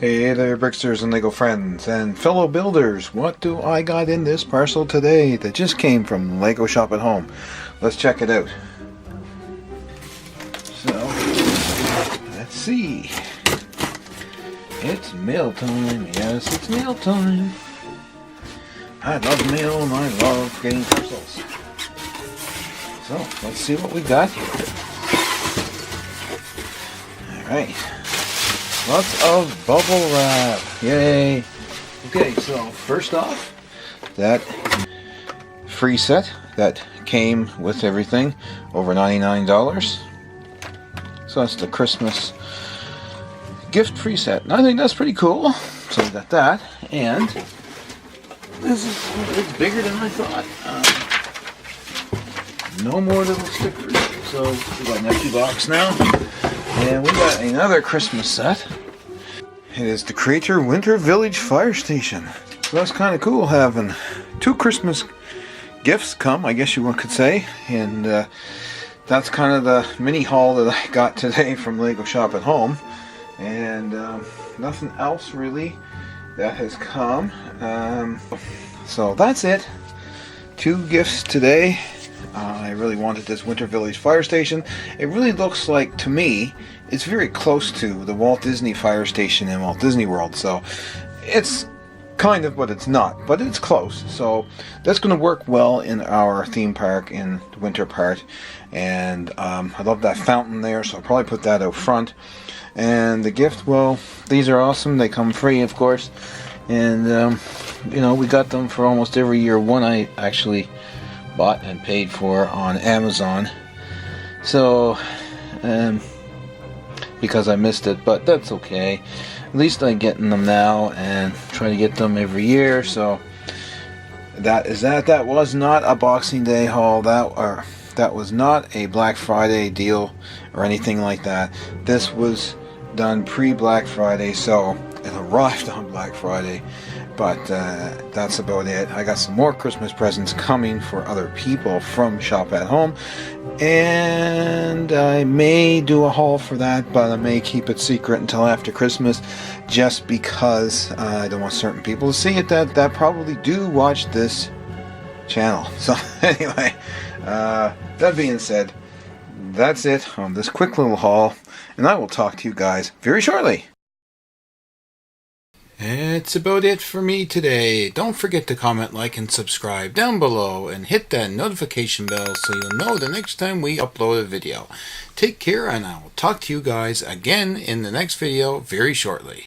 Hey there, Bricksters and Lego friends and fellow builders. What do I got in this parcel today that just came from Lego Shop at Home? Let's check it out. So, let's see. It's mail time. Yes, it's mail time. I love mail and I love getting parcels. So, let's see what we got here. Alright. Lots of bubble wrap. Yay. Okay, so first off, that free set that came with everything, over $99. So that's the Christmas gift preset. And I think that's pretty cool. So we got that. And this is it's bigger than I thought. No more little stickers. So we got an empty box now. And we got another Christmas set. It is the Creator Winter Village Fire Station. So that's kind of cool having two Christmas gifts come, I guess you could say. And that's kind of the mini haul that I got today from Lego Shop at Home. And nothing else really that has come. So that's it. Two gifts today. I really wanted this Winter Village Fire Station. It really looks like, to me, it's very close to the Walt Disney Fire Station in Walt Disney World. So it's kind of, but it's not. But it's close. So that's going to work well in our theme park in the winter part. And I love that fountain there, so I'll probably put that out front. And the gift, well, these are awesome. They come free, of course. And, you know, we got them for almost every year. One I actually bought and paid for on Amazon, so because I missed it, but that's okay. At least I'm getting them now and try to get them every year. So that is that. That was not a Boxing Day haul. That was not a Black Friday deal or anything like that. This was done pre-Black Friday, so it arrived on Black Friday. But that's about it. I got some more Christmas presents coming for other people from Shop at Home. And I may do a haul for that, but I may keep it secret until after Christmas, just because I don't want certain people to see it that probably do watch this channel. So anyway, that being said, that's it on this quick little haul. And I will talk to you guys very shortly. That's about it for me today. Don't forget to comment, like, and subscribe down below, and hit that notification bell so you'll know the next time we upload a video. Take care, and I will talk to you guys again in the next video very shortly.